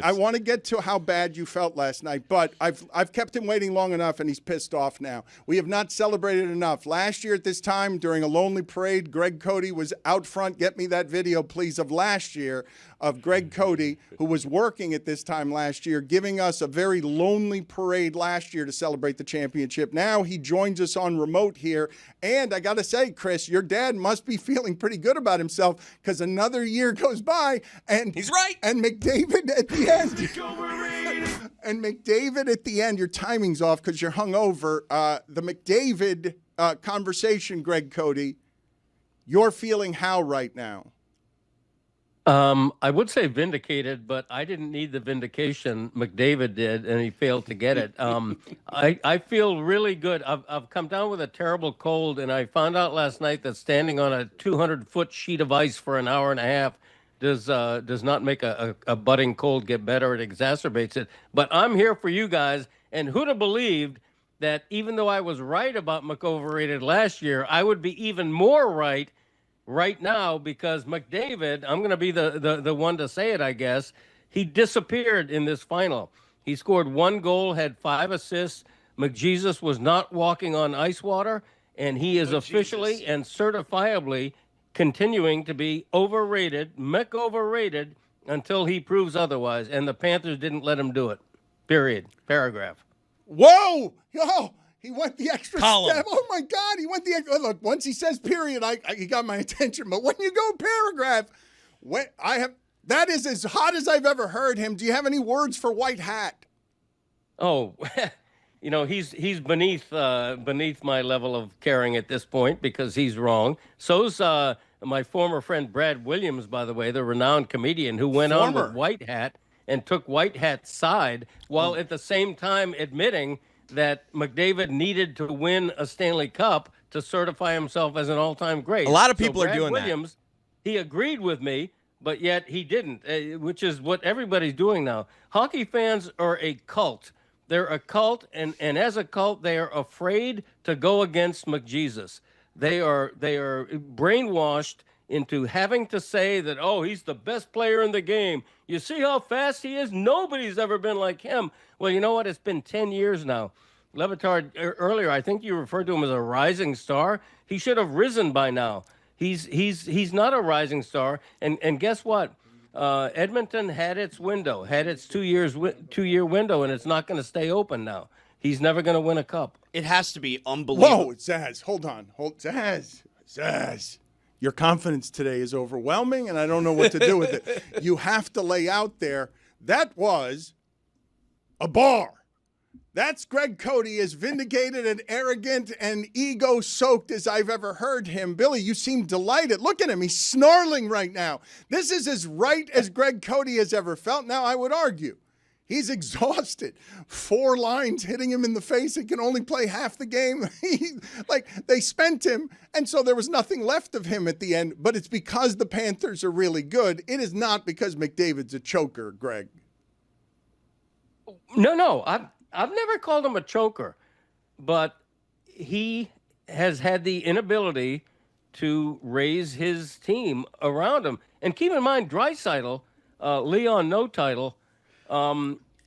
I want to get to how bad you felt last night, but I've kept him waiting long enough, and he's pissed off now. We have not celebrated enough. Last year at this time, during a lonely parade, Greg Cody was out front. Get me that video, please, of last year of Greg Cody, who was working at this time last year, giving us a very lonely parade last year to celebrate the championship. Now he joins us on remote here, and I got to say, Chris, your dad must be feeling pretty good about himself because another year goes by, and he's right. And McDavid at the end. And McDavid at the end, your timing's off because you're hungover. The McDavid conversation, Greg Cody, you're feeling how right now? I would say vindicated, but I didn't need the vindication. McDavid did, and he failed to get it. I feel really good. I've come down with a terrible cold, and I found out last night that standing on a 200-foot sheet of ice for an hour and a half does not make a budding cold get better. It exacerbates it. But I'm here for you guys, and who'd have believed that even though I was right about McOverrated last year, I would be even more right now, because McDavid, I'm going to be the one to say it, I guess, he disappeared in this final. He scored 1 goal, had 5 assists. McJesus was not walking on ice water, and he is officially and certifiably continuing to be overrated, McOverrated, until he proves otherwise. And the Panthers didn't let him do it. Period. Paragraph. Whoa! Oh, he went the extra Column. step. Oh, my God. He went the extra. Look, once he says period, he got my attention. But when you go paragraph, that is as hot as I've ever heard him. Do you have any words for White Hat? Oh, you know, he's beneath my level of caring at this point, because he's wrong. So's my former friend Brad Williams, by the way, the renowned comedian who went on with White Hat and took White Hat's side, while at the same time admitting that McDavid needed to win a Stanley Cup to certify himself as an all-time great. A lot of people so are doing Williams, he agreed with me, but yet he didn't, which is what everybody's doing now. Hockey fans are a cult. They're a cult, and as a cult, they are afraid to go against McJesus. They are brainwashed into having to say that, oh, he's the best player in the game. You see how fast he is? Nobody's ever been like him. Well, you know what? It's been 10 years now. Le Batard, earlier, I think you referred to him as a rising star. He should have risen by now. He's not a rising star. And guess what? Edmonton had its window, had its 2-year window, and it's not going to stay open now. He's never going to win a cup. It has to be unbelievable. Whoa, Zaz, hold on. Zaz. Your confidence today is overwhelming, and I don't know what to do with it. You have to lay out there. That was a bar. That's Greg Cody, as vindicated and arrogant and ego-soaked as I've ever heard him. Billy, you seem delighted. Look at him. He's snarling right now. This is as right as Greg Cody has ever felt. Now, I would argue he's exhausted. 4 lines hitting him in the face. He can only play half the game. They spent him, and so there was nothing left of him at the end. But it's because the Panthers are really good. It is not because McDavid's a choker, Greg. No. I've never called him a choker, but he has had the inability to raise his team around him. And keep in mind, Draisaitl, Leon no title,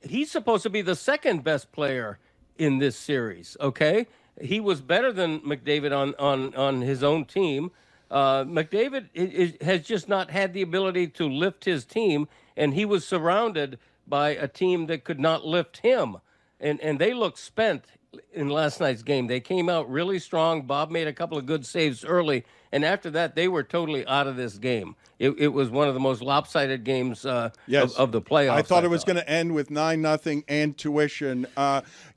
he's supposed to be the second best player in this series, okay? He was better than McDavid on his own team. McDavid has just not had the ability to lift his team, and he was surrounded by a team that could not lift him. And they looked spent in last night's game. They came out really strong. Bob made a couple of good saves early, and after that, they were totally out of this game. It was one of the most lopsided games of the playoffs. I thought it was going to end with 9-0 and tuition.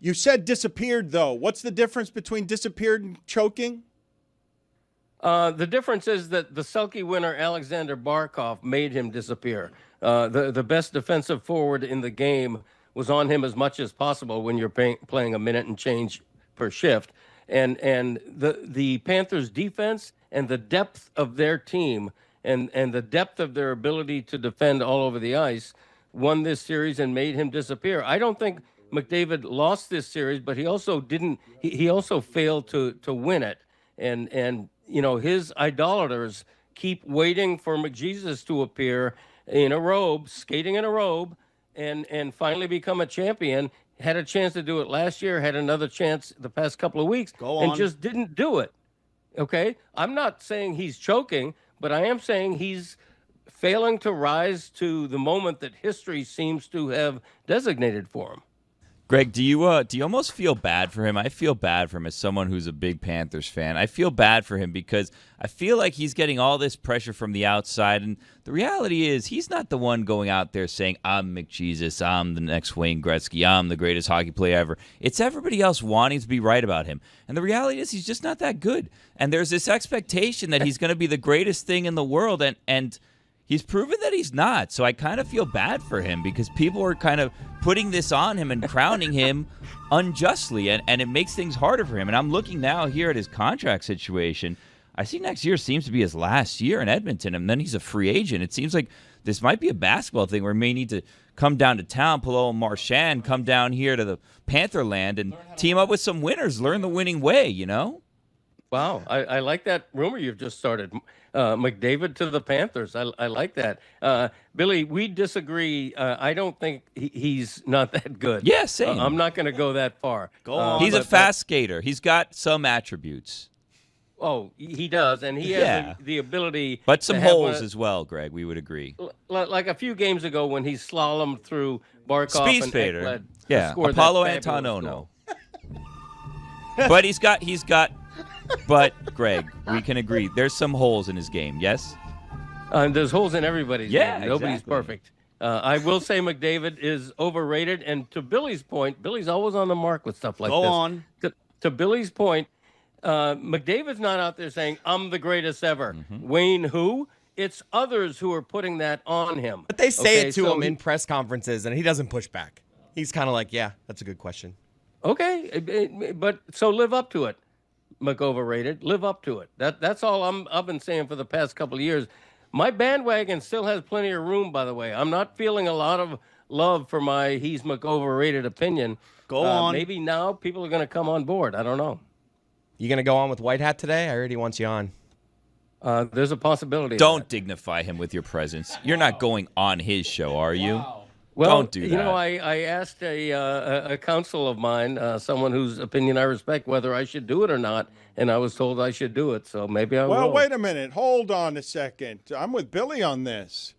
You said disappeared, though. What's the difference between disappeared and choking? The difference is that the Selke winner, Alexander Barkov, made him disappear. The best defensive forward in the game was on him as much as possible when you're playing a minute and change per shift. And the Panthers' defense and the depth of their team and the depth of their ability to defend all over the ice won this series and made him disappear. I don't think McDavid lost this series, but he also didn't. He also failed to win it. And you know, his idolaters keep waiting for McJesus to appear in a robe, skating in a robe, and finally become a champion. Had a chance to do it last year, had another chance the past couple of weeks, and just didn't do it. Okay? I'm not saying he's choking, but I am saying he's failing to rise to the moment that history seems to have designated for him. Greg, do you almost feel bad for him? I feel bad for him as someone who's a big Panthers fan. I feel bad for him because I feel like he's getting all this pressure from the outside, and the reality is he's not the one going out there saying, I'm McJesus, I'm the next Wayne Gretzky, I'm the greatest hockey player ever. It's everybody else wanting to be right about him. And the reality is he's just not that good. And there's this expectation that he's going to be the greatest thing in the world, and he's proven that he's not. So I kind of feel bad for him because people are kind of putting this on him and crowning him unjustly, and it makes things harder for him. And I'm looking now here at his contract situation. I see next year seems to be his last year in Edmonton, and then he's a free agent. It seems like this might be a basketball thing where he may need to come down to town, pull old Marchand, come down here to the Panther land and team up with some winners, learn the winning way, you know? Wow, I like that rumor you've just started. McDavid to the Panthers. I like that. Billy, we disagree. I don't think he's not that good. Yeah, same. I'm not going to go that far. Go on. He's a fast skater. He's got some attributes. Oh, he does, and he has the ability. But some holes as well, Greg, we would agree. Like a few games ago when he slalomed through Barkov Speed and skater. Ekblad Yeah, to score Apollo that fabulous Antonono. goal. But he's got. But Greg, we can agree there's some holes in his game. Yes. There's holes in everybody's game. Nobody's exactly. perfect. I will say McDavid is overrated, and to Billy's point, Billy's always on the mark with stuff like this. Go on. To Billy's point, McDavid's not out there saying, I'm the greatest ever. Wayne who? It's others who are putting that on him. But they say it to him in press conferences, and he doesn't push back. He's kind of like, yeah, that's a good question. Okay, but so live up to it, McOverrated. Live up to it. That's all I've been saying for the past couple of years. My bandwagon still has plenty of room, by the way. I'm not feeling a lot of love for my he's McOverrated opinion. Go on. Maybe now people are going to come on board. I don't know. You going to go on with White Hat today? I heard he wants you on. There's a possibility. Don't dignify him with your presence. You're not going on his show, are you? Well, don't do that. You know, I asked a counsel of mine, someone whose opinion I respect, whether I should do it or not, and I was told I should do it. So maybe I will. Well, wait a minute. Hold on a second. I'm with Billy on this.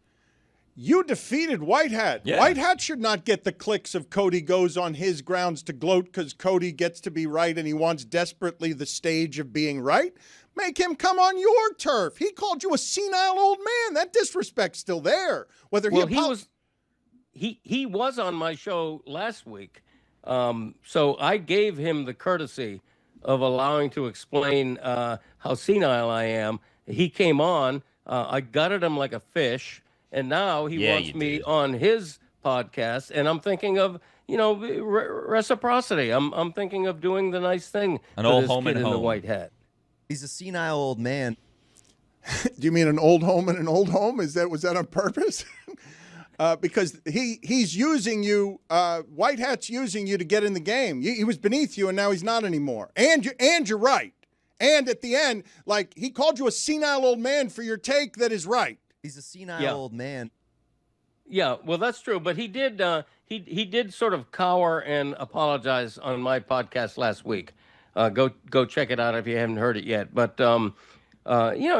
You defeated White Hat. Yeah. White Hat should not get the clicks of Cody goes on his grounds to gloat because Cody gets to be right and he wants desperately the stage of being right. Make him come on your turf. He called you a senile old man. That disrespect's still there. Whether he was on my show last week, so I gave him the courtesy of allowing to explain how senile I am. He came on. I gutted him like a fish. And now he wants me on his podcast, and I'm thinking of, reciprocity. I'm thinking of doing the nice thing. An old this home kid and in the home. white hat. He's a senile old man. Do you mean an old home and an old home? Was that on purpose? Because he's using you. White Hat's using you to get in the game. He was beneath you, and now he's not anymore. And you're right. And at the end, like he called you a senile old man for your take that is right. He's a senile old man. Yeah, well, that's true. But he did he did sort of cower and apologize on my podcast last week. Go check it out if you haven't heard it yet. But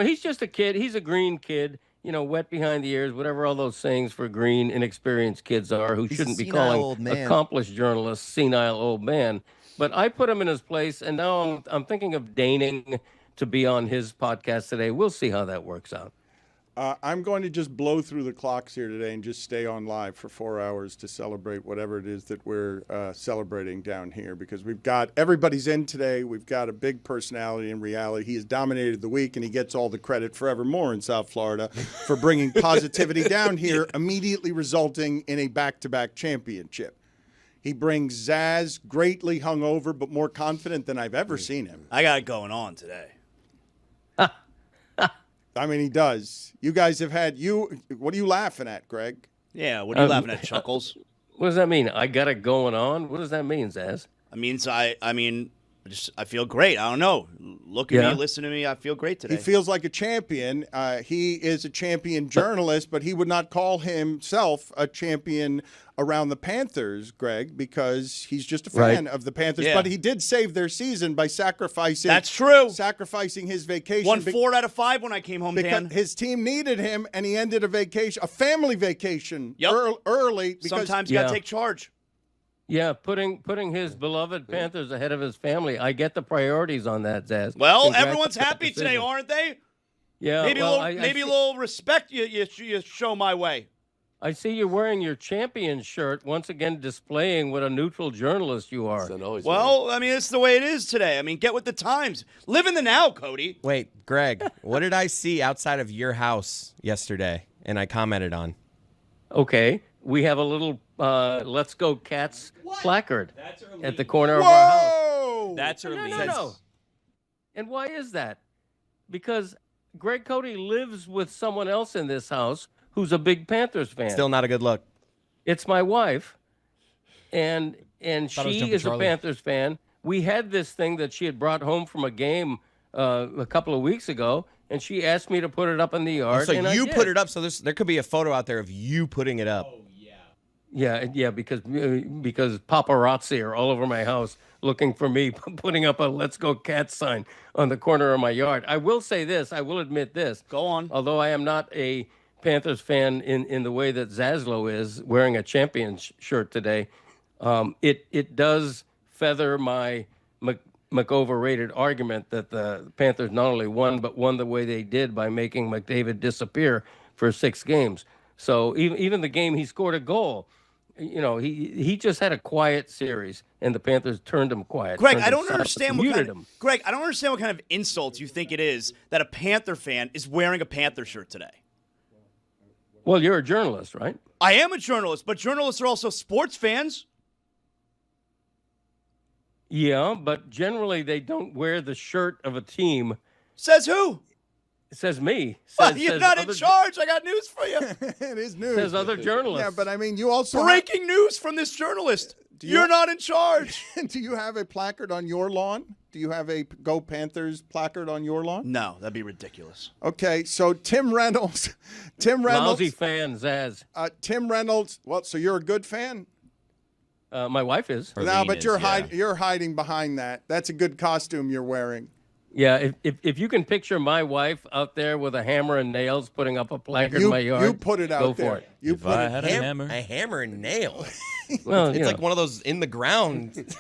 he's just a kid. He's a green kid. Wet behind the ears, whatever all those sayings for green, inexperienced kids are who shouldn't be calling accomplished journalists senile old man. But I put him in his place, and now I'm thinking of deigning to be on his podcast today. We'll see how that works out. I'm going to just blow through the clocks here today and just stay on live for 4 hours to celebrate whatever it is that we're celebrating down here because everybody's in today. We've got a big personality in reality. He has dominated the week, and he gets all the credit forevermore in South Florida for bringing positivity down here, immediately resulting in a back-to-back championship. He brings Zaz greatly hungover but more confident than I've ever seen him. I got it going on today. I mean, he does. You guys have had what are you laughing at, Greg? Yeah, what are you laughing at, Chuckles? What does that mean? I got it going on? What does that mean, Zaz? I mean, I feel great. I don't know. Look at me, listen to me. I feel great today. He feels like a champion. He is a champion journalist, but he would not call himself a champion around the Panthers, Greg, because he's just a fan of the Panthers. Yeah. But he did save their season by sacrificing. That's true. Sacrificing his vacation. Won 4 out of 5 when I came home, because Dan. his team needed him, and he ended a family vacation Yep. early. Because Sometimes you got to take charge. Yeah, putting his beloved Panthers ahead of his family. I get the priorities on that, Zaz. Well, everyone's happy today, aren't they? Yeah, Maybe well, a little respect you show my way. I see you're wearing your champion shirt, once again displaying what a neutral journalist you are. Well, I mean, it's the way it is today. I mean, get with the times. Live in the now, Cody. Wait, Greg, what did I see outside of your house yesterday? And I commented on. Okay, we have a little "Let's Go Cats" placard at the corner of Whoa! our house. That's early. No. And why is that? Because Greg Cody lives with someone else in this house who's a big Panthers fan. Still not a good look. It's my wife, and Thought it was she Jumpin' is a Charlie. Panthers fan. We had this thing that she had brought home from a game a couple of weeks ago, and she asked me to put it up in the yard. So and I you did. put it up. So there could be a photo out there of you putting it up. Yeah, because paparazzi are all over my house looking for me putting up a "Let's Go Cats" sign on the corner of my yard. I will say this. I will admit this. Go on. Although I am not a Panthers fan in the way that Zaslow is, wearing a champion shirt today, it does feather my McOverrated argument that the Panthers not only won, but won the way they did by making McDavid disappear for 6 games. So even the game he scored a goal, you know, he just had a quiet series, and the Panthers turned him quiet. Greg, turned I him don't silent, understand what muted kind of, him. Greg, I don't understand what kind of insults you think it is that a Panther fan is wearing a Panther shirt today. Well, you're a journalist, right? I am a journalist, but journalists are also sports fans. Yeah, but generally they don't wear the shirt of a team. Says who? It says me. Well, you're not in charge. I got news for you. It is news. Says other journalists. Yeah, but I mean, you also Breaking news from this journalist. You're not in charge. do you have a placard on your lawn? Do you have a Go Panthers placard on your lawn? No, that'd be ridiculous. Okay, so Tim Reynolds. Lousy fan, Zaz. Tim Reynolds. Well, so you're a good fan? My wife is. No, Arlene but is, you're yeah. you're hiding behind that. That's a good costume you're wearing. Yeah, if you can picture my wife out there with a hammer and nails putting up a placard in my yard, You put it out go there. for it. You If put I it. had a hammer. A hammer and nail. Well, It's like one of those in the ground.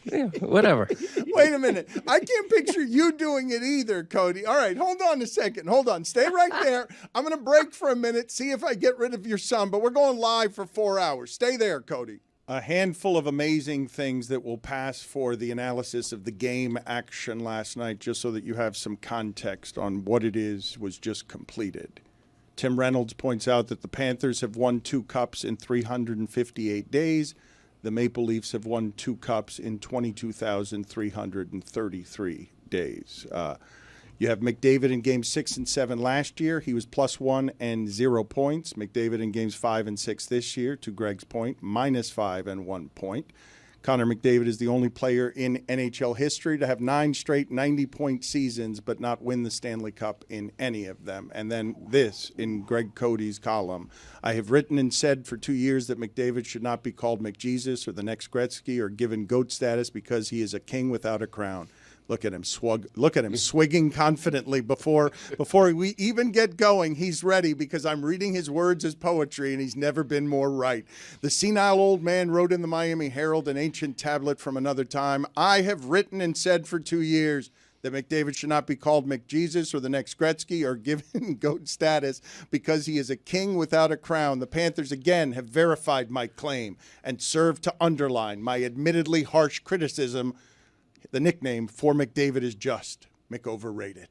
yeah, whatever. Wait a minute. I can't picture you doing it either, Cody. All right, hold on a second. Hold on. Stay right there. I'm going to break for a minute, see if I get rid of your son, but we're going live for 4 hours. Stay there, Cody. A handful of amazing things that will pass for the analysis of the game action last night, just so that you have some context on what it is was just completed. Tim Reynolds points out that the Panthers have won 2 cups in 358 days. The Maple Leafs have won 2 cups in 22,333 days. You have McDavid in games 6 and 7 last year. He was +1 and 0 points. McDavid in games 5 and 6 this year, to Greg's point, -5 and 1 point. Connor McDavid is the only player in NHL history to have 9 straight 90-point seasons but not win the Stanley Cup in any of them. And then this in Greg Cody's column. I have written and said for 2 years that McDavid should not be called McJesus or the next Gretzky or given GOAT status because he is a king without a crown. Look at him swigging confidently before we even get going. He's ready because I'm reading his words as poetry, and he's never been more right. The senile old man wrote in the Miami Herald, an ancient tablet from another time. I have written and said for 2 years that McDavid should not be called McJesus or the next Gretzky or given GOAT status because he is a king without a crown. The Panthers again have verified my claim and served to underline my admittedly harsh criticism. The nickname for McDavid is just McOverrated.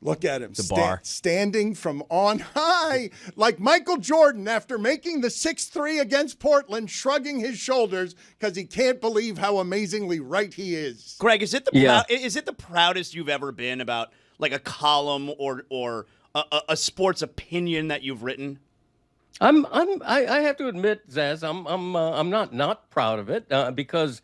Look at him. The bar. Standing from on high like Michael Jordan after making the 6-3 against Portland, shrugging his shoulders because he can't believe how amazingly right he is. Greg, is it Yeah. is it the proudest you've ever been about like a column or a sports opinion that you've written? I have to admit, Zaz, I'm not proud of it because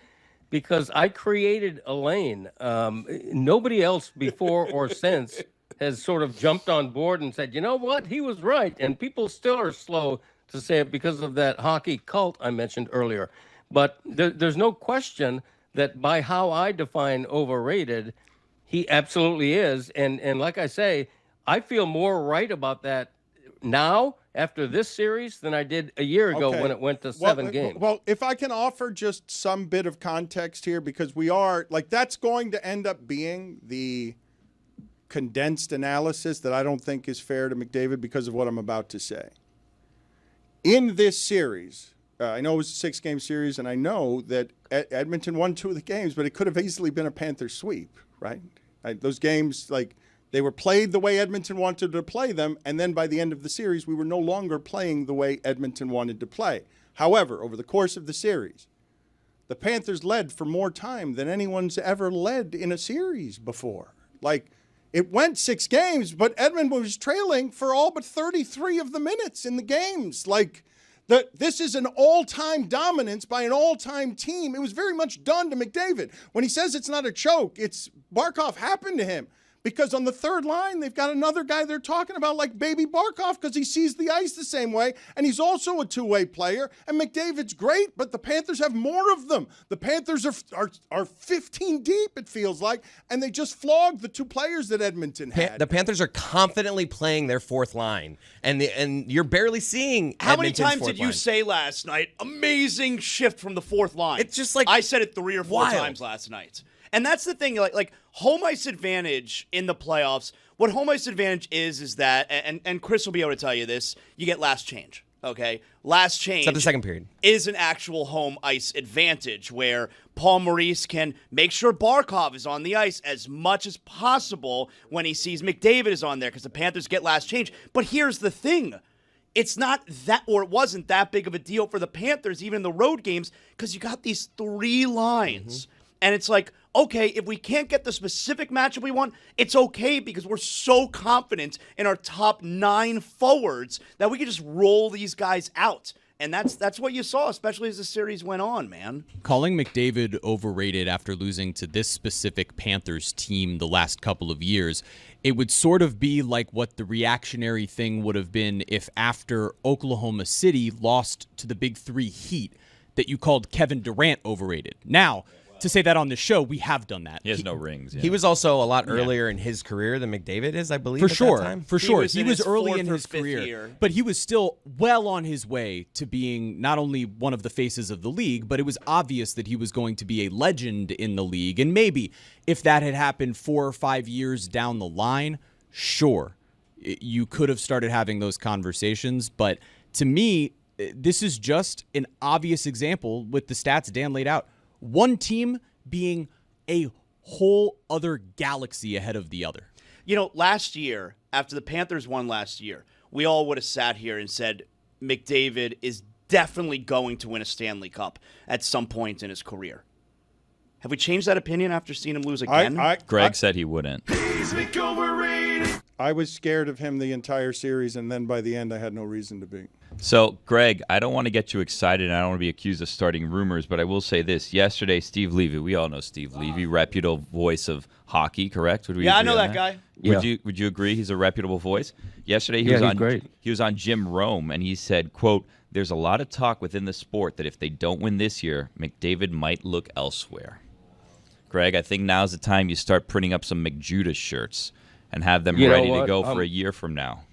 because I created a lane. Nobody else before or since has sort of jumped on board and said, you know what, he was right. And people still are slow to say it because of that hockey cult I mentioned earlier. But there's no question that by how I define overrated, he absolutely is. And like I say, I feel more right about that now after this series than I did a year ago when it went to 7 games. Well, if I can offer just some bit of context here, because we are, like, that's going to end up being the condensed analysis that I don't think is fair to McDavid because of what I'm about to say. In this series, I know it was a 6-game series, and I know that Edmonton won 2 of the games, but it could have easily been a Panthers sweep, right? Those games, like, they were played the way Edmonton wanted to play them, and then by the end of the series, we were no longer playing the way Edmonton wanted to play. However, over the course of the series, the Panthers led for more time than anyone's ever led in a series before. Like, it went 6 games, but Edmonton was trailing for all but 33 of the minutes in the games. Like, this is an all-time dominance by an all-time team. It was very much done to McDavid. When he says it's not a choke, it's Barkov happened to him. Because on the third line, they've got another guy they're talking about like Baby Barkov because he sees the ice the same way, and he's also a two-way player. And McDavid's great, but the Panthers have more of them. The Panthers are 15 deep, it feels like, and they just flogged the 2 players that Edmonton had. The Panthers are confidently playing their fourth line, and you're barely seeing How many Edmonton's times fourth did you line. say last night, amazing shift from the fourth line? It's just like I said it 3 or 4 wild. times last night. And that's the thing, like home ice advantage in the playoffs. What home ice advantage is that, and Chris will be able to tell you this, you get last change, okay? Last change Except the second period. is an actual home ice advantage where Paul Maurice can make sure Barkov is on the ice as much as possible when he sees McDavid is on there because the Panthers get last change. But here's the thing. It's not that, or it wasn't that big of a deal for the Panthers, even in the road games, because you got these 3 lines. And it's like, okay, if we can't get the specific matchup we want, it's okay because we're so confident in our top 9 forwards that we can just roll these guys out. And that's what you saw, especially as the series went on, man. Calling McDavid overrated after losing to this specific Panthers team the last couple of years, it would sort of be like what the reactionary thing would have been if after Oklahoma City lost to the Big 3 Heat that you called Kevin Durant overrated. Now, to say that on the show, we have done that. He has no rings. Yeah. He was also a lot earlier in his career than McDavid is, I believe. For at sure, that time. for sure. was He in was his early 4th in or his 5th career, year. but he was still well on his way to being not only one of the faces of the league, but it was obvious that he was going to be a legend in the league. And maybe if that had happened 4 or 5 years down the line, sure, you could have started having those conversations. But to me, this is just an obvious example with the stats Dan laid out. One team being a whole other galaxy ahead of the other. You know, last year, after the Panthers won last year, we all would have sat here and said McDavid is definitely going to win a Stanley Cup at some point in his career. Have we changed that opinion after seeing him lose again? Greg said he wouldn't. I was scared of him the entire series, and then by the end, I had no reason to be. So, Greg, I don't want to get you excited, and I don't want to be accused of starting rumors, but I will say this. Yesterday, Steve Levy, we all know Steve Levy, reputable voice of hockey, correct? Would we Yeah, I agree know on that guy. Would you agree he's a reputable voice? Yesterday, he was on Jim Rome, and he said, quote, "There's a lot of talk within the sport that if they don't win this year, McDavid might look elsewhere." Greg, I think now's the time you start printing up some McJudas shirts and have them ready to go for a year from now.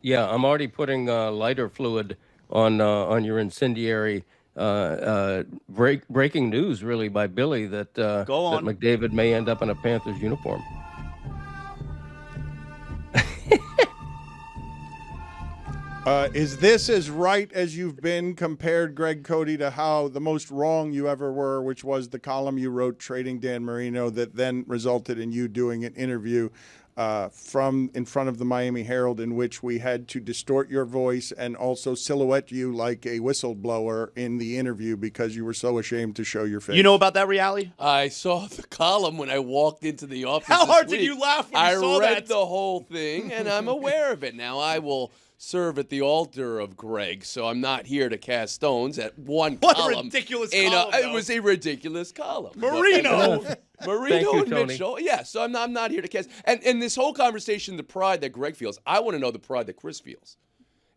Yeah, I'm already putting lighter fluid on your incendiary breaking news, really, by Billy that Go on. that McDavid may end up in a Panthers uniform. Is this as right as you've been compared, Greg Cody, to how the most wrong you ever were, which was the column you wrote trading Dan Marino that then resulted in you doing an interview from in front of the Miami Herald in which we had to distort your voice and also silhouette you like a whistleblower in the interview because you were so ashamed to show your face? You know about that, Reality? I saw the column when I walked into the office. How this hard did week. you laugh when you I saw read that? the whole thing, and I'm aware of it. Now I will serve at the altar of Greg, so I'm not here to cast stones at one What a column. ridiculous And, column, it though. was a ridiculous column. Marino. Marino you, and Tony. Mitchell. Yeah, so I'm not here to cast. And this whole conversation, the pride that Greg feels, I want to know the pride that Chris feels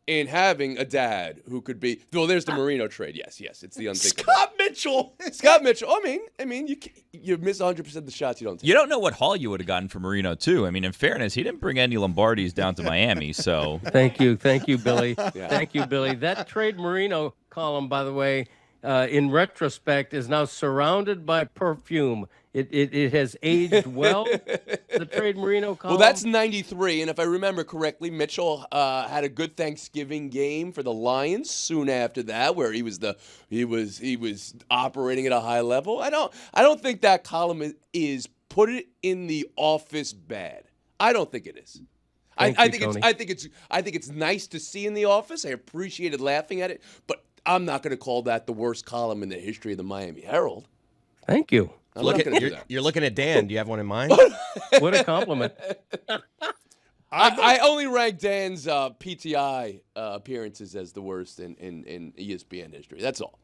in having a dad who could be. Well, there's the Marino trade. Yes, it's the unthinkable. Scott Mitchell. Scott Mitchell. I mean, you miss 100% of the shots you don't take. You don't know what haul you would have gotten from Marino, too. I mean, in fairness, he didn't bring any Lombardis down to Miami, so. Thank you, Billy. Thank you, Billy. That trade Marino column, by the way, in retrospect, is now surrounded by perfume. It has aged well. The trade Marino column. Well, that's 93, and if I remember correctly, Mitchell had a good Thanksgiving game for the Lions soon after that, where he was operating at a high level. I don't think that column is put it in the office bad. I don't think it is. I think it's nice to see in the office. I appreciated laughing at it, but I'm not going to call that the worst column in the history of the Miami Herald. Thank you. You're looking at Dan. Do you have one in mind? What a compliment. I only rank Dan's PTI appearances as the worst in ESPN history. That's all.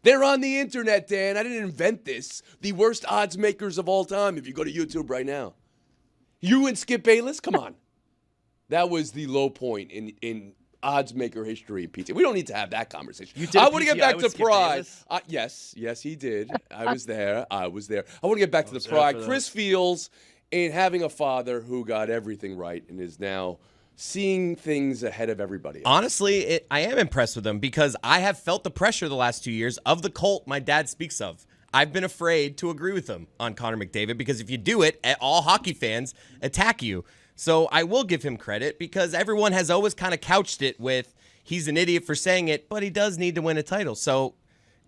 They're on the internet, Dan. I didn't invent this. The worst odds makers of all time, if you go to YouTube right now. You and Skip Bayless? Come on. That was the low point in odds maker history, PTI. We don't need to have that conversation. I want to get back to pride. Yes, he did. I was there. I want to get back to the pride. Chris feels in having a father who got everything right and is now seeing things ahead of everybody else. Honestly, I am impressed with him because I have felt the pressure the last 2 years of the cult my dad speaks of. I've been afraid to agree with him on Connor McDavid because if you do it, all hockey fans attack you. So I will give him credit because everyone has always kind of couched it with he's an idiot for saying it, but he does need to win a title. So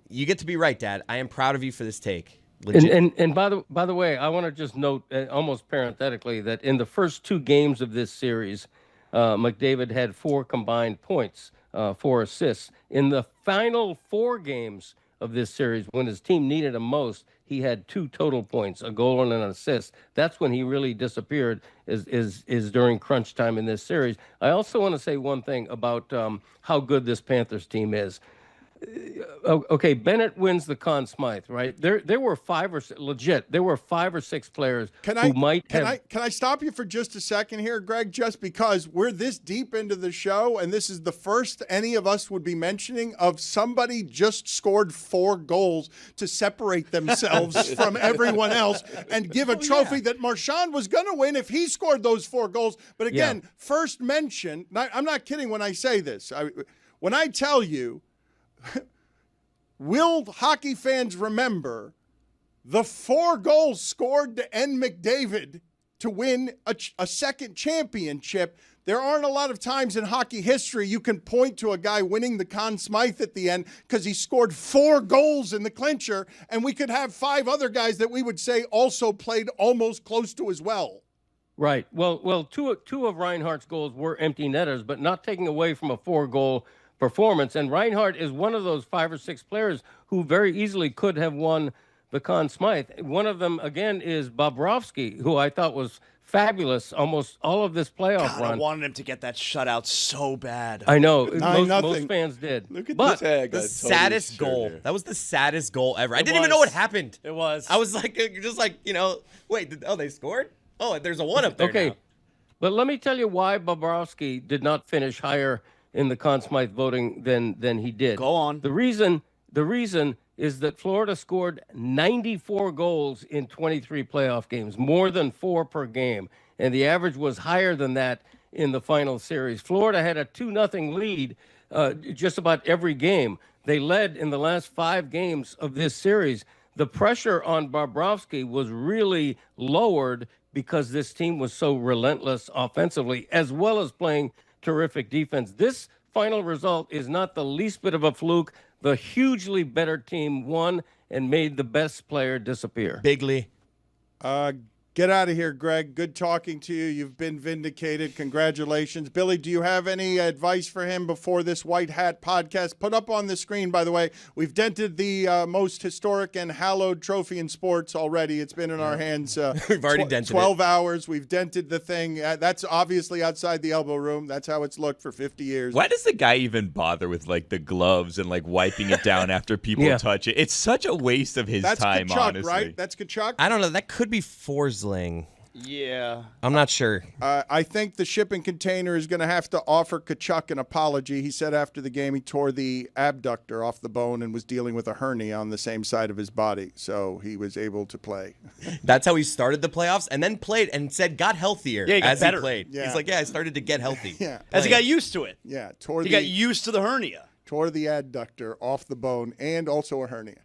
you get to be right, Dad. I am proud of you for this take. Legit. And by the way, I want to just note, almost parenthetically, that in the first 2 games of this series, McDavid had 4 combined points, 4 assists. In the final 4 games of this series, when his team needed him most, he had 2 total points, a goal and an assist. That's when he really disappeared, is during crunch time in this series. I also want to say one thing about how good this Panthers team is. Okay, Bennett wins the Conn Smythe, right? There were 5 or 6, legit. There were 5 or 6 players Can I stop you for just a second here, Greg? Just because we're this deep into the show, and this is the first any of us would be mentioning of somebody just scored 4 goals to separate themselves from everyone else and give a trophy that Marchand was going to win if he scored those 4 goals. But again, first mention. I'm not kidding when I say this. When I tell you. Will hockey fans remember the 4 goals scored to end McDavid to win a second championship? There aren't a lot of times in hockey history you can point to a guy winning the Conn Smythe at the end because he scored 4 goals in the clincher, and we could have 5 other guys that we would say also played almost close to as well. Right. Well, two of Reinhardt's goals were empty netters, but not taking away from a 4-goal performance. And Reinhardt is one of those 5 or 6 players who very easily could have won the Conn Smythe. One of them, again, is Bobrovsky, who I thought was fabulous almost all of this playoff run. I wanted him to get that shutout so bad. I know. Most fans did. Look at but this. The saddest goal. Here. That was the saddest goal ever. I didn't even know what happened. It was. I was like, wait, they scored? Oh, there's a 1 up there now. But let me tell you why Bobrovsky did not finish higher in the Conn Smythe voting than he did. Go on. The reason is that Florida scored 94 goals in 23 playoff games, more than 4 per game, and the average was higher than that in the final series. Florida had a 2-0 lead just about every game. They led in the last 5 games of this series. The pressure on Bobrovsky was really lowered because this team was so relentless offensively, as well as playing terrific defense. This final result is not the least bit of a fluke. The hugely better team won and made the best player disappear. Bigly. Get out of here, Greg. Good talking to you. You've been vindicated. Congratulations. Billy, do you have any advice for him before this White Hat podcast? Put up on the screen, by the way, we've dented the most historic and hallowed trophy in sports already. It's been in our hands We've already dented 12 hours. We've dented the thing. That's obviously outside the elbow room. That's how it's looked for 50 years. Why does the guy even bother with like the gloves and like wiping it down after people touch it? It's such a waste of his time, Kachuk, honestly. right? That's Kachuk? I don't know. That could be Forsling. Yeah. I'm not sure. I think the shipping container is going to have to offer Kachuk an apology. He said after the game he tore the abductor off the bone and was dealing with a hernia on the same side of his body, so he was able to play. That's how he started the playoffs and then played and said got healthier Yeah, he got as better. he played. Yeah. He's like, I started to get healthy. Yeah. As he got used to it. Yeah, He got used to the hernia. tore the adductor off the bone and also a hernia.